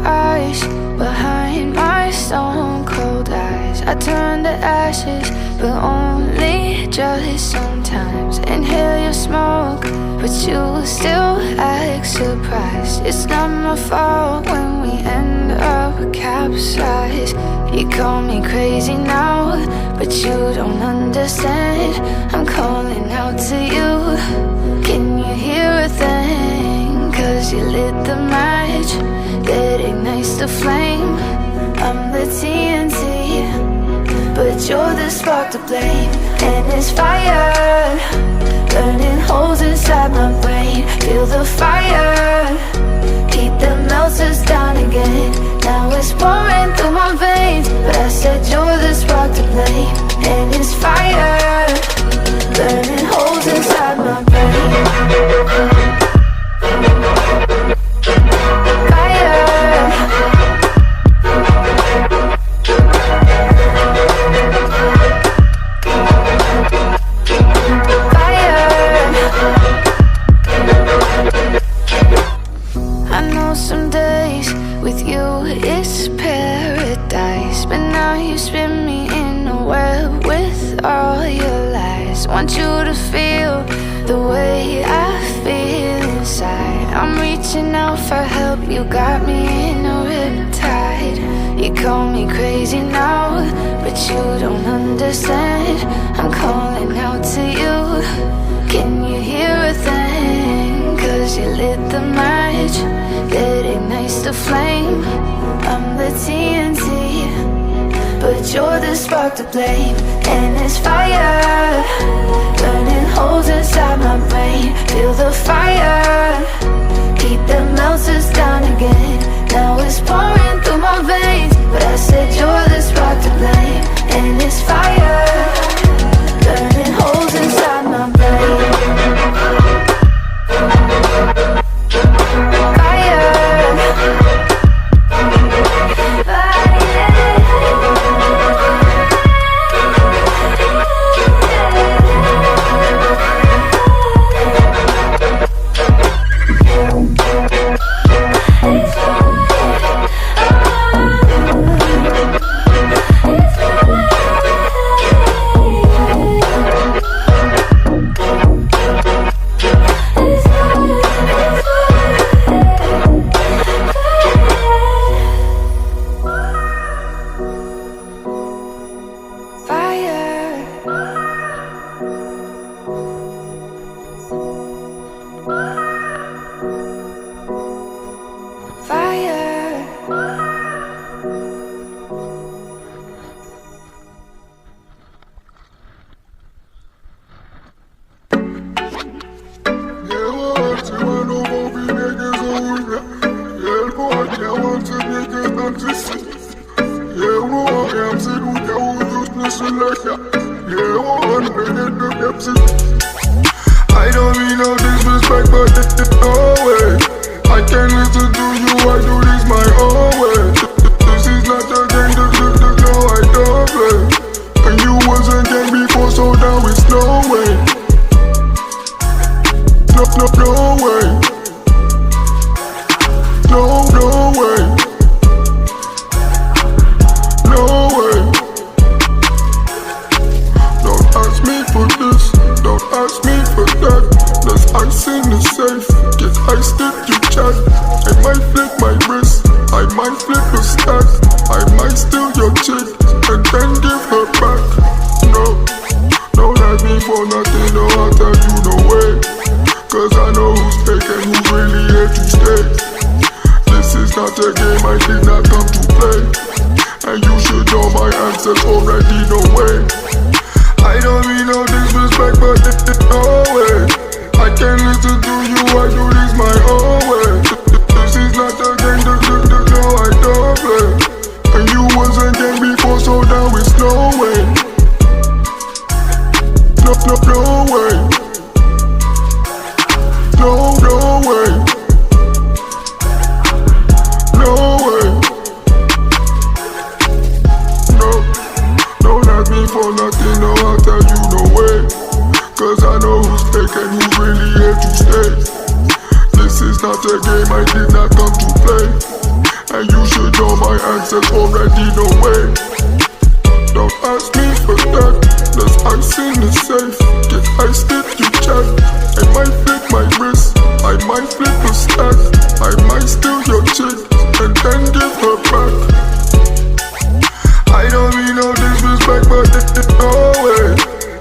eyes behind my stone cold eyes. I turn to ashes, but only just sometimes. Inhale your smoke, but you still act surprised. It's not my fault when we end up capsized. You call me crazy now, but you don't understand. I'm calling out to you. Can you hear a thing? 'Cause you lit the match that ignites the flame. I'm the TNT, but you're the spark to blame. And it's fire, burning holes inside my brain. Feel the fire, heat that melts us down again. Now it's pouring through my veins, but I said you're the spark to blame. And it's fire, burning holes inside my brain. Want you to feel the way I feel inside. I'm reaching out for help, you got me in a riptide. You call me crazy now, but you don't understand. I'm calling out to you. Can you hear a thing? 'Cause you lit the match that ignites the flame. I'm the TNT, but you're the spark to blame. And it's fire, burning holes inside my brain. Feel the fire, heat that melts us down again. Now it's pouring through my veins, but I said you're the spark to blame. And it's fire, burning holes inside my brain. I don't mean no disrespect, but no way. I can't listen to you, I do this my own way. This is not a game, no, I don't play. And you wasn't game before, so now it's no way. No way. No way. No way. Don't ask me for this, don't ask me for that. There's ice in the safe, get ice if you chat. I might flip my wrist, I might flip a stack. I might steal your chick and then give her back. No, don't ask me for nothing, no, I'll tell you no way. 'Cause I know who's fake and who's really here to stay. This is not a game, I did not come to play. And you should know my answers already, no way. I don't mean no disrespect, but no way. I can't listen to you, I do this my own way. This is not a game, no, I don't play. And you wasn't game before, so now it's no way. No way. No way. No way. No, don't ask me for nothing, no, I'll tell you no way. 'Cause I know who's fake and who's really here to stay. This is not a game, I did not come to play. And you says already, no way. Don't ask me for that, there's ice in the safe. Get iced if you check. I might flip my wrist, I might flip a stack. I might steal your chick and then give her back. I don't mean no disrespect, but no way.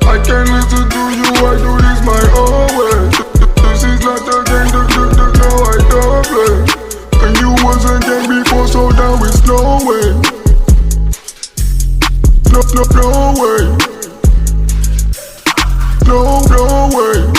I can't listen to you, I do this my own way. This is not a game, no I don't play. And you wasn't game before, so now it's no way. No way. No way.